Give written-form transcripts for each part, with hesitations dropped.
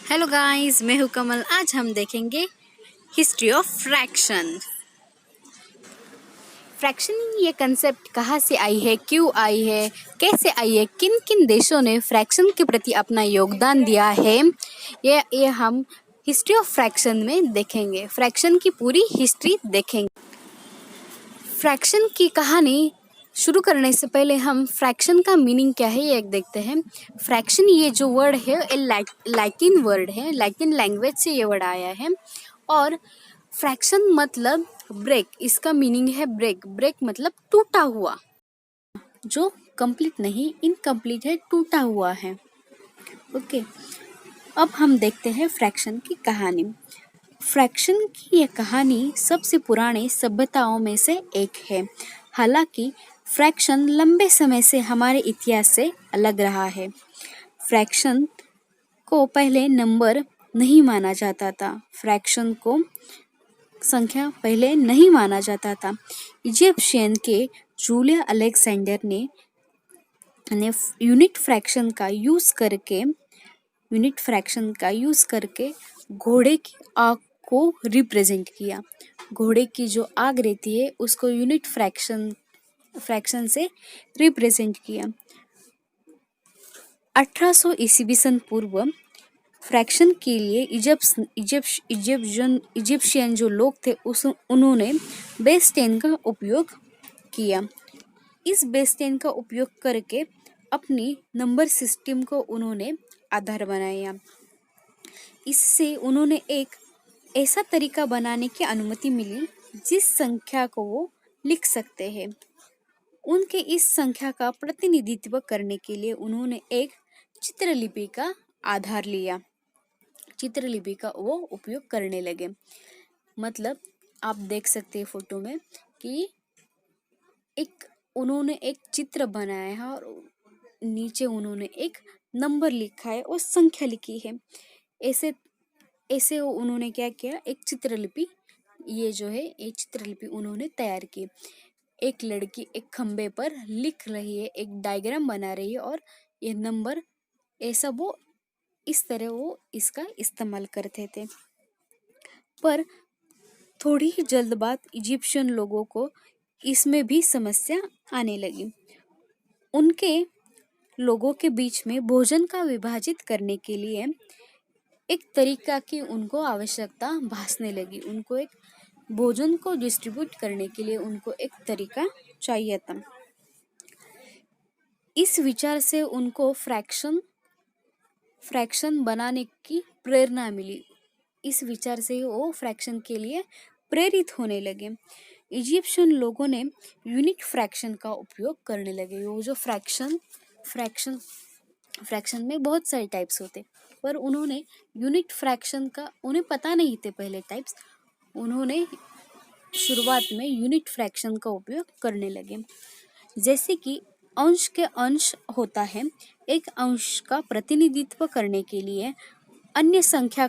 Hello guys, मैं हूं कमल। आज हम देखेंगे हिस्ट्री ऑफ फ्रैक्शन। फ्रैक्शन ये कंसेप्ट कहाँ से आई है, क्यों आई है, कैसे आई है, किन किन देशों ने फ्रैक्शन के प्रति अपना योगदान दिया है, ये हम हिस्ट्री ऑफ फ्रैक्शन में देखेंगे। फ्रैक्शन की पूरी हिस्ट्री देखेंगे। फ्रैक्शन की कहानी शुरू करने से पहले हम फ्रैक्शन का मीनिंग क्या है ये एक देखते हैं। फ्रैक्शन ये जो वर्ड है ये लैटिन वर्ड है, लैटिन लैंग्वेज से ये वर्ड आया है। और फ्रैक्शन मतलब ब्रेक, इसका मीनिंग है ब्रेक। ब्रेक मतलब टूटा हुआ, जो कंप्लीट नहीं, इनकम्प्लीट है, टूटा हुआ है। ओके, अब हम देखते हैं फ्रैक्शन की कहानी। फ्रैक्शन की यह कहानी सबसे पुराने सभ्यताओं में से एक है। हालांकि फ्रैक्शन लंबे समय से हमारे इतिहास से अलग रहा है। फ्रैक्शन को पहले नंबर नहीं माना जाता था। फ्रैक्शन को संख्या पहले नहीं माना जाता था। इजिप्शियन के जूलिया अलेक्जेंडर ने यूनिट फ्रैक्शन का यूज करके घोड़े की आग को रिप्रेजेंट किया। घोड़े की जो आग रहती है उसको यूनिट फ्रैक्शन से रिप्रेजेंट किया। 1800 ईस्वी सन पूर्व फ्रैक्शन के लिए इजिप्शियन जो लोग थे उन्होंने बेस 10 का उपयोग किया। इस बेस 10 का उपयोग करके अपनी नंबर सिस्टम को उन्होंने आधार बनाया। इससे उन्होंने एक ऐसा तरीका बनाने की अनुमति मिली जिस संख्या को वो लिख सकते हैं। उनके इस संख्या का प्रतिनिधित्व करने के लिए उन्होंने एक चित्रलिपि का आधार लिया। चित्रलिपि का वो उपयोग करने लगे। मतलब आप देख सकते हैं फोटो में कि उन्होंने एक चित्र बनाया है और नीचे उन्होंने एक नंबर लिखा है और संख्या लिखी है। ऐसे ऐसे उन्होंने क्या किया, एक चित्रलिपि उन्होंने तैयार की। एक लड़की एक खंबे पर लिख रही है, एक डायग्राम बना रही है और ये नंबर ऐसा वो इस तरह वो इसका इस्तेमाल करते थे। पर थोड़ी ही जल्द बाद इजिप्शियन लोगों को इसमें भी समस्या आने लगी। उनके लोगों के बीच में भोजन का विभाजित करने के लिए एक तरीका की उनको आवश्यकता भासने लगी। उनको एक भोजन को डिस्ट्रीब्यूट करने के लिए उनको एक तरीका चाहिए था। इस विचार से उनको फ्रैक्शन बनाने की प्रेरणा मिली। इस विचार से वो फ्रैक्शन के लिए प्रेरित होने लगे। इजिप्शियन लोगों ने यूनिट फ्रैक्शन का उपयोग करने लगे। वो जो फ्रैक्शन में बहुत सारे टाइप्स होते, पर उन्होंने यूनिट फ्रैक्शन का, उन्हें पता नहीं थे पहले टाइप्स, उन्होंने शुरुआत में यूनिट फ्रैक्शन का उपयोग करने लगे। जैसे कि अंश के अंश होता है, एक अंश का प्रतिनिधित्व करने के लिए अन्य संख्या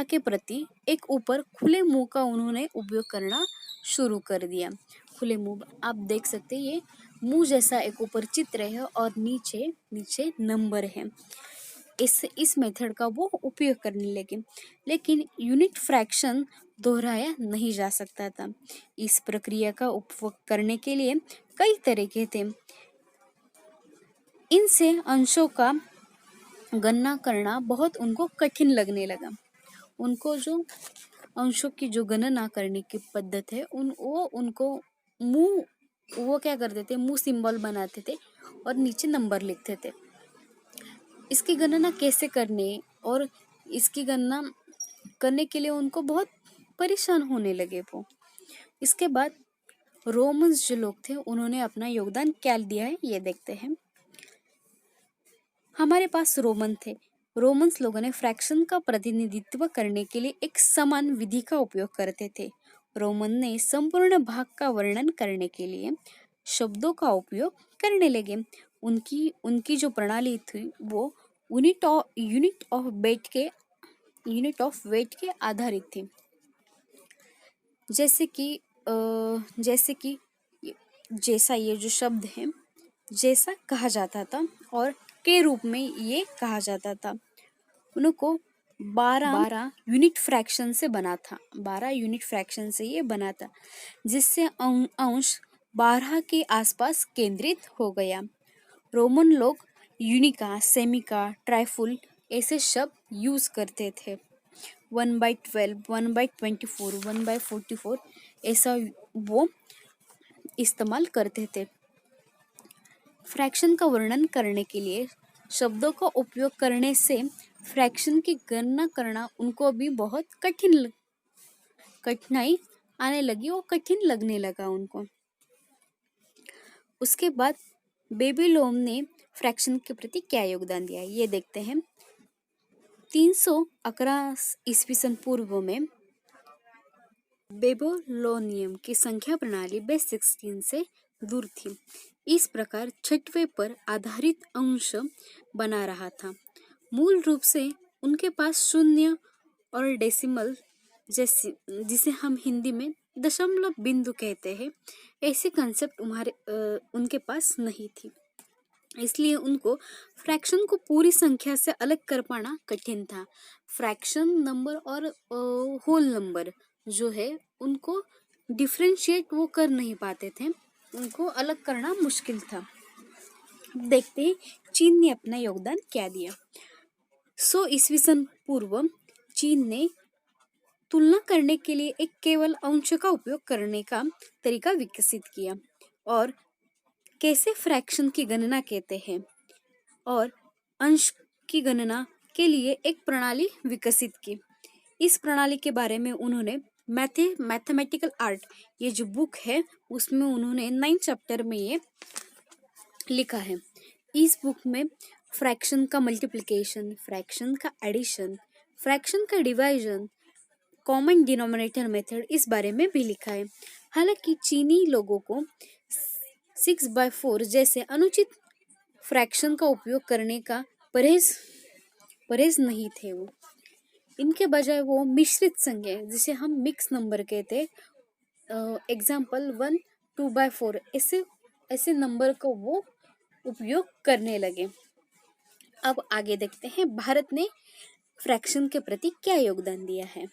के प्रति एक ऊपर खुले मुंह का उन्होंने उपयोग करना शुरू कर दिया। खुले मुंह आप देख सकते हैं, ये मुंह जैसा एक ऊपर चित्र है और नीचे नंबर है। इस मेथड का वो उपयोग करने लगे। लेकिन यूनिट फ्रैक्शन दोहराया नहीं जा सकता था। इस प्रक्रिया का उपयोग करने के लिए कई तरीके थे। इनसे अंशों का गणना करना बहुत उनको कठिन लगने लगा। उनको जो अंशों की जो गणना करने की पद्धत है वो क्या करते थे, मुंह सिंबल बनाते थे और नीचे नंबर लिखते थे। इसकी गणना कैसे करने और इसकी गणना करने के लिए उनको बहुत परेशान होने लगे वो। इसके बाद रोमन्स जो लोग थे उन्होंने अपना योगदान क्या दिया है ये देखते हैं। हमारे पास रोमन थे। रोमन्स लोगों ने फ्रैक्शन का प्रतिनिधित्व करने के लिए एक समान विधि का उपयोग करते थे। रोमन ने संपूर्ण भाग का वर्णन करने के लिए शब्दों का उपयोग करने लगे। उनकी जो प्रणाली थी वो यूनिट ऑफ वेट के आधारित थी। जैसे कि जैसा ये जो शब्द है, जैसा कहा जाता था और के रूप में ये कहा जाता था। उनको 12 यूनिट फ्रैक्शन से बना था, 12 यूनिट फ्रैक्शन से ये बना था, जिससे अंश 12 के आसपास केंद्रित हो गया। रोमन लोग यूनिका, सेमिका, ट्राइफुल ऐसे शब्द यूज करते थे। 1/12, 1/24, 1/44 ऐसा वो इस्तेमाल करते थे। फ्रैक्शन का वर्णन करने के लिए शब्दों का उपयोग करने से फ्रैक्शन की गणना करना उनको भी बहुत कठिनाई आने लगी और कठिन लगने लगा उनको। उसके बाद बेबीलोन ने फ्रैक्शन के प्रति क्या योगदान दिया, ये देखते हैं। 311 ईस्वी सन पूर्व में बेबीलोनियम की संख्या प्रणाली बेस 16 से दूर थी। इस प्रकार छठवें पर आधारित अंश बना रहा था। मूल रूप से उनके पास शून्य और डेसिमल जिसे हम हिंदी में दशमलव बिंदु कहते हैं, ऐसी कंसेप्ट उनके पास नहीं थी। इसलिए उनको फ्रैक्शन को पूरी संख्या से अलग कर पाना कठिन था। फ्रैक्शन नंबर और होल नंबर जो है उनको डिफरेंशिएट वो कर नहीं पाते थे, उनको अलग करना मुश्किल था। देखते हैं चीन ने अपना योगदान क्या दिया। 100 ईस्वी सन पूर्व चीन ने तुलना करने के लिए एक केवल अंश का उपयोग करने का तरीका विकसित किया और कैसे फ्रैक्शन की गणना कहते हैं और अंश की गणना के लिए एक प्रणाली विकसित की। इस प्रणाली के बारे में उन्होंने मैथमेटिकल आर्ट ये जो बुक है उसमें उन्होंने 9 चैप्टर में ये लिखा है। इस बुक में फ्रैक्शन का मल्टीप्लिकेशन, फ्रैक्शन का एडिशन, फ्रैक्शन का डिवाइजन, कॉमन डिनोमिनेटर मेथड इस बारे में भी लिखा है। हालांकि चीनी लोगों को 6/4 जैसे अनुचित फ्रैक्शन का उपयोग करने का परहेज नहीं थे वो। इनके बजाय वो मिश्रित संख्या जिसे हम मिक्स नंबर कहते, एग्जाम्पल 1 2/4 ऐसे नंबर को वो उपयोग करने लगे। अब आगे देखते हैं भारत ने फ्रैक्शन के प्रति क्या योगदान दिया है।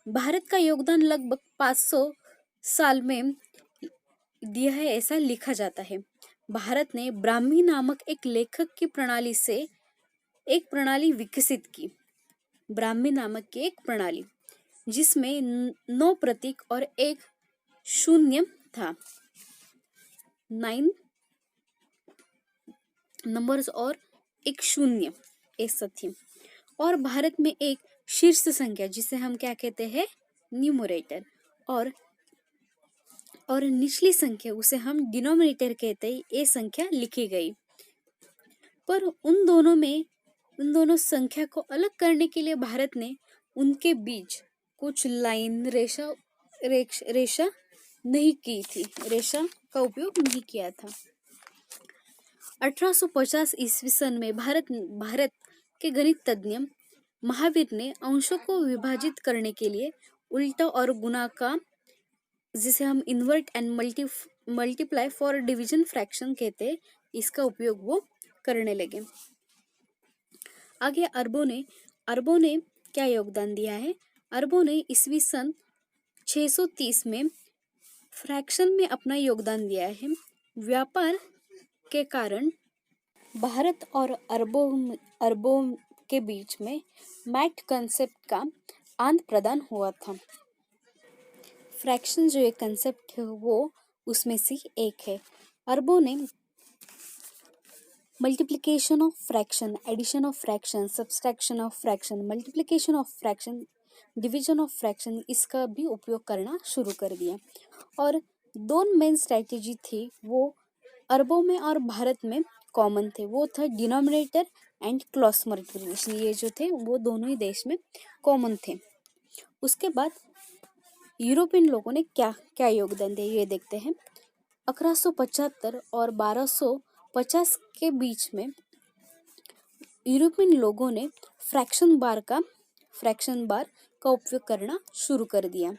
भारत का योगदान लगभग 500 साल में दिया है ऐसा लिखा जाता है। भारत ने ब्राह्मी नामक एक लेखक की प्रणाली से एक प्रणाली विकसित की। ब्राह्मी नामक की एक प्रणाली जिसमें 9 प्रतीक और एक शून्य था। 9 नंबर्स और एक शून्य ऐसा थी। और भारत में एक शीर्ष संख्या जिसे हम क्या कहते हैं, न्यूमरेटर, और निचली संख्या उसे हम डिनोमिनेटर कहते हैं। ये संख्या लिखी गई, पर उन दोनों संख्या को अलग करने के लिए भारत ने उनके बीच कुछ लाइन रेखा नहीं की थी, रेखा का उपयोग नहीं किया था। 1850 ईस्वी सन में भारत के गणित तज्ञ महावीर ने अंशों को विभाजित करने के लिए उल्टा और गुणा का, जिसे हम invert and multiply for division fraction कहते हैं, इसका उपयोग वो करने लगे। आगे अरबों ने क्या योगदान दिया है। अरबों ने ईस्वी सन 630 में फ्रैक्शन में अपना योगदान दिया है। व्यापार के कारण भारत और अरबों के बीच में मैट कंसेप्ट का आदान प्रदान हुआ था। फ्रैक्शन जो एक कंसेप्ट है वो उसमें से एक है। अरबों ने multiplication of fraction, addition of fraction, subtraction of fraction, multiplication of fraction, division of fraction इसका भी उपयोग करना शुरू कर दिया। और 2 मेन स्ट्रैटेजी थी वो अरबों में और भारत में कॉमन थे, वो था डिनोमिनेटर एंड क्रॉस मल्टीप्लिकेशन। ये जो थे वो दोनों ही देश में कॉमन थे। उसके बाद यूरोपियन लोगों ने क्या योगदान दिया ये देखते हैं। 1175 और 1250 के बीच में यूरोपियन लोगों ने फ्रैक्शन बार का उपयोग करना शुरू कर दिया।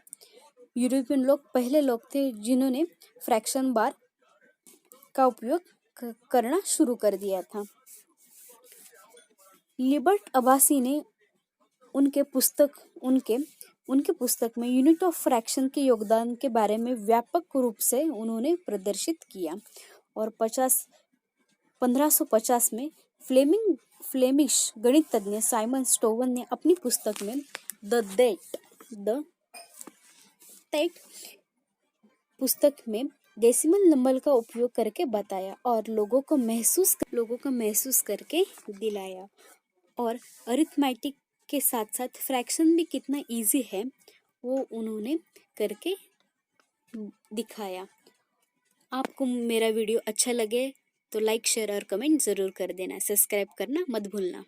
यूरोपियन लोग पहले लोग थे जिन्होंने फ्रैक्शन बार का उपयोग करना शुरू कर दिया था। लिबर्ट अब्बासी ने उनके पुस्तक में यूनिट ऑफ फ्रैक्शन के योगदान के बारे में व्यापक रूप से उन्होंने प्रदर्शित किया और 1550 में फ्लेमिश गणितज्ञ साइमन स्टोवन ने अपनी पुस्तक में द टेट पुस्तक में डेसिमल नंबर का उपयोग करके बताया और लोगों को महसूस करके दिलाया और अरिथमेटिक के साथ साथ फ्रैक्शन भी कितना इजी है वो उन्होंने करके दिखाया। आपको मेरा वीडियो अच्छा लगे तो लाइक शेयर और कमेंट ज़रूर कर देना, सब्सक्राइब करना मत भूलना।